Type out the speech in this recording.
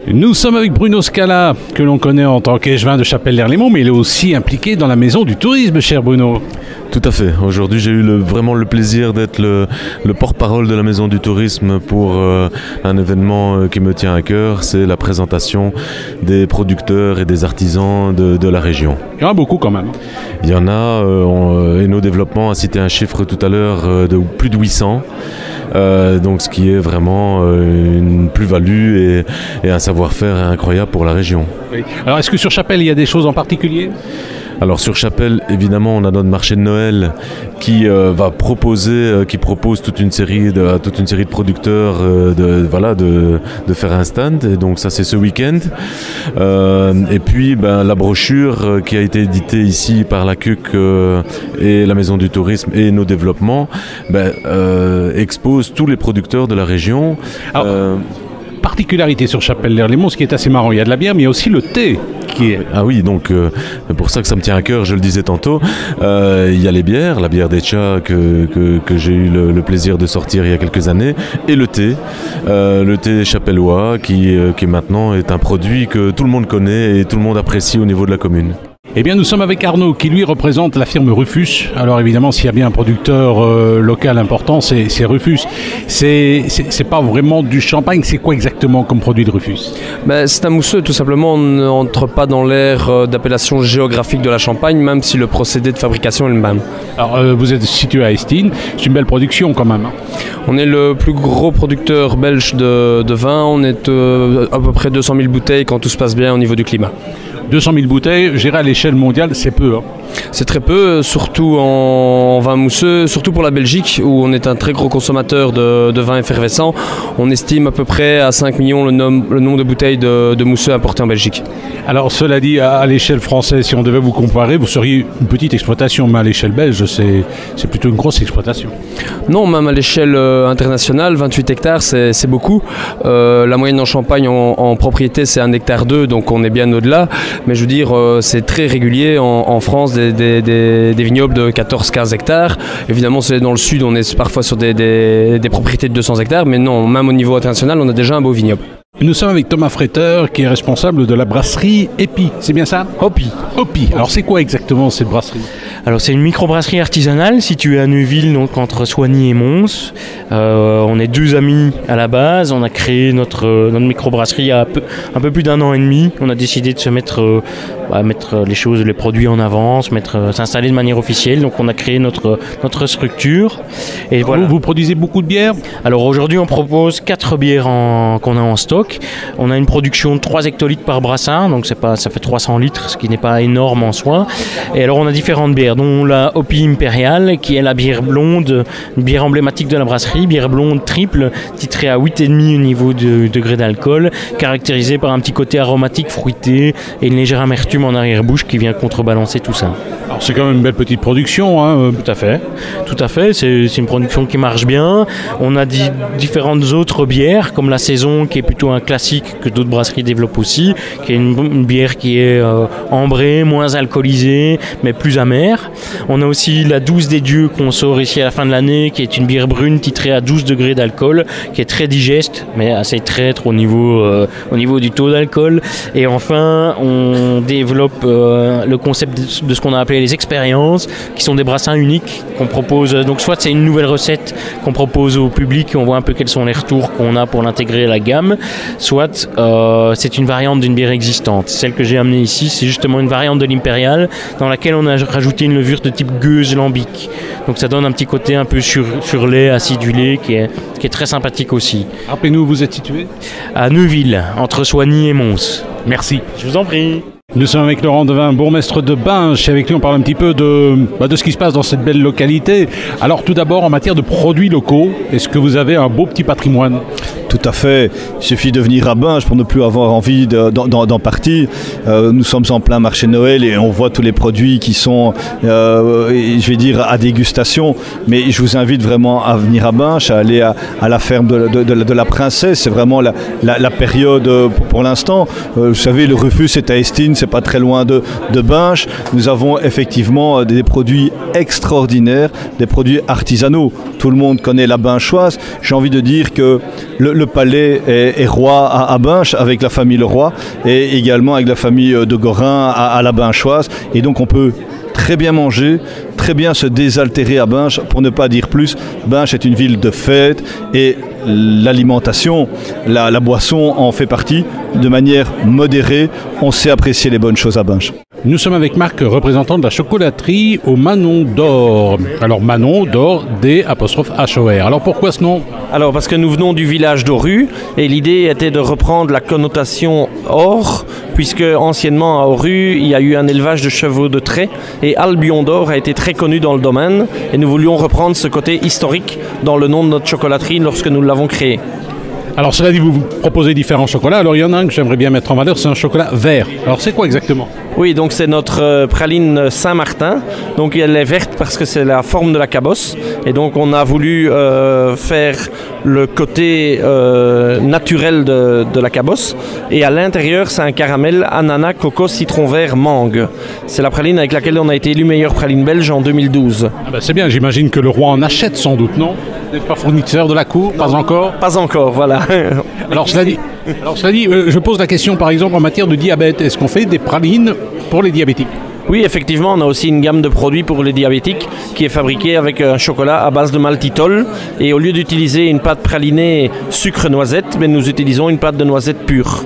Nous sommes avec Bruno Scala, que l'on connaît en tant qu'échevin de Chapelle-l'Erlémont, mais il est aussi impliqué dans la maison du tourisme, cher Bruno. Tout à fait. Aujourd'hui, j'ai eu vraiment le plaisir d'être le porte-parole de la maison du tourisme pour un événement qui me tient à cœur. C'est la présentation des producteurs et des artisans de la région. Il y en a beaucoup quand même. Il y en a, Eno Développement a cité un chiffre tout à l'heure de plus de 800. Donc ce qui est vraiment une plus-value et un savoir-faire incroyable pour la région. Oui. Alors est-ce que sur Chapelle il y a des choses en particulier ? Alors sur Chapelle, évidemment, on a notre marché de Noël qui qui propose toute une série de producteurs de faire un stand. Et donc ça c'est ce week-end. Et puis la brochure qui a été éditée ici par la CUC et la Maison du Tourisme et nos développements expose tous les producteurs de la région. Alors, particularité sur Chapelle-l'Erlémont, ce qui est assez marrant, il y a de la bière, mais il y a aussi le thé. Ah oui, donc c'est pour ça que ça me tient à cœur, je le disais tantôt. Il y a les bières, la bière d'Etcha que j'ai eu le plaisir de sortir il y a quelques années, et le thé chapellois qui maintenant est un produit que tout le monde connaît et tout le monde apprécie au niveau de la commune. Eh bien, nous sommes avec Arnaud, qui lui représente la firme Rufus. Alors évidemment, s'il y a bien un producteur local important, c'est Rufus. C'est pas vraiment du champagne, c'est quoi exactement comme produit de Rufus ? C'est un mousseux, tout simplement. On n'entre pas dans l'ère d'appellation géographique de la Champagne, même si le procédé de fabrication est le même. Alors, vous êtes situé à Estine, c'est une belle production quand même. On est le plus gros producteur belge de vin. On est à peu près 200 000 bouteilles quand tout se passe bien au niveau du climat. 200 000 bouteilles, gérées à l'échelle mondiale, c'est peu. C'est très peu, surtout en vin mousseux, surtout pour la Belgique, où on est un très gros consommateur de vin effervescent. On estime à peu près à 5 millions le nombre de bouteilles de mousseux importés en Belgique. Alors cela dit, à l'échelle française, si on devait vous comparer, vous seriez une petite exploitation, mais à l'échelle belge, c'est plutôt une grosse exploitation. Non, même à l'échelle internationale, 28 hectares, c'est beaucoup. La moyenne en Champagne en propriété, c'est 1,2 hectare, donc on est bien au-delà. Mais je veux dire, c'est très régulier en France, des vignobles de 14-15 hectares. Évidemment, c'est dans le sud, on est parfois sur des propriétés de 200 hectares, mais non, même au niveau international, on a déjà un beau vignoble. Nous sommes avec Thomas Freiteur, qui est responsable de la brasserie Epi, c'est bien ça ? Hopi. Alors c'est quoi exactement cette brasserie ? Alors c'est une microbrasserie artisanale située à Neuville, donc entre Soigny et Mons. On est 2 amis à la base. On a créé notre microbrasserie il y a un peu plus d'1 an et demi. On a décidé de se mettre les produits en avance, s'installer de manière officielle. Donc on a créé notre structure. Et voilà. Vous produisez beaucoup de bières ? Alors aujourd'hui on propose 4 bières qu'on a en stock. On a une production de 3 hectolitres par brassin, donc ça fait 300 litres, ce qui n'est pas énorme en soi. Et alors on a différentes bières, dont la Hopi Imperial, qui est la bière blonde, une bière emblématique de la brasserie, bière blonde triple, titrée à 8,5 au niveau de degré d'alcool, caractérisée par un petit côté aromatique fruité et une légère amertume en arrière-bouche qui vient contrebalancer tout ça. Alors c'est quand même une belle petite production, hein. Tout à fait, c'est une production qui marche bien. On a différentes autres bières, comme la Saison, qui est plutôt un classique que d'autres brasseries développent aussi, qui est une bière qui est ambrée, moins alcoolisée, mais plus amère. On a aussi la Douce des Dieux qu'on sort ici à la fin de l'année, qui est une bière brune titrée à 12 degrés d'alcool, qui est très digeste, mais assez traître au niveau du taux d'alcool. Et enfin, on développe le concept de ce qu'on a appelé les expériences, qui sont des brassins uniques qu'on propose. Donc soit c'est une nouvelle recette qu'on propose au public, et on voit un peu quels sont les retours qu'on a pour l'intégrer à la gamme, soit c'est une variante d'une bière existante. Celle que j'ai amenée ici, c'est justement une variante de l'Impérial dans laquelle on a rajouté une levure de type gueuse lambic. Donc ça donne un petit côté un peu sur lait, acidulé, qui est très sympathique aussi. Rappelez-nous où vous êtes situé ? À Neuville, entre Soigny et Mons. Merci. Je vous en prie. Nous sommes avec Laurent Devin, bourgmestre de Binche, et avec lui on parle un petit peu de ce qui se passe dans cette belle localité. Alors tout d'abord, en matière de produits locaux, est-ce que vous avez un beau petit patrimoine ? Tout à fait. Il suffit de venir à Binche pour ne plus avoir envie d'en partir. Nous sommes en plein marché de Noël et on voit tous les produits qui sont, je vais dire, à dégustation. Mais je vous invite vraiment à venir à Binche, à aller à la ferme de la Princesse. C'est vraiment la période pour l'instant. Vous savez, le Rufus est à Estine, c'est pas très loin de Binche. Nous avons effectivement des produits extraordinaires, des produits artisanaux. Tout le monde connaît la binchoise. J'ai envie de dire que le le palais est roi à Binche avec la famille Leroy et également avec la famille de Gorin à la Binchoise. Et donc on peut très bien manger, très bien se désaltérer à Binche, pour ne pas dire plus. Binche est une ville de fête et l'alimentation, la boisson en fait partie de manière modérée. On sait apprécier les bonnes choses à Binche. Nous sommes avec Marc, représentant de la chocolaterie au Manon d'Or. Alors Manon d'Or, D''HOR. Alors pourquoi ce nom? Alors parce que nous venons du village d'Oru et l'idée était de reprendre la connotation or, puisque anciennement à Oru il y a eu un élevage de chevaux de trait et Albion d'Or a été très connu dans le domaine et nous voulions reprendre ce côté historique dans le nom de notre chocolaterie lorsque nous l'avons créé. Alors cela dit, vous proposez différents chocolats. Alors il y en a un que j'aimerais bien mettre en valeur, c'est un chocolat vert. Alors c'est quoi exactement? Oui, donc c'est notre praline Saint-Martin. Donc elle est verte parce que c'est la forme de la cabosse. Et donc on a voulu faire le côté naturel de la cabosse. Et à l'intérieur, c'est un caramel ananas, coco, citron vert, mangue. C'est la praline avec laquelle on a été élu meilleure praline belge en 2012. Ah ben c'est bien, j'imagine que le roi en achète sans doute, non? Vous n'êtes pas fournisseur de la cour? Pas encore? Pas encore, voilà. Alors cela dit, je pose la question par exemple en matière de diabète. Est-ce qu'on fait des pralines pour les diabétiques? Oui, effectivement, on a aussi une gamme de produits pour les diabétiques qui est fabriquée avec un chocolat à base de maltitol. Et au lieu d'utiliser une pâte pralinée sucre-noisette, nous utilisons une pâte de noisette pure.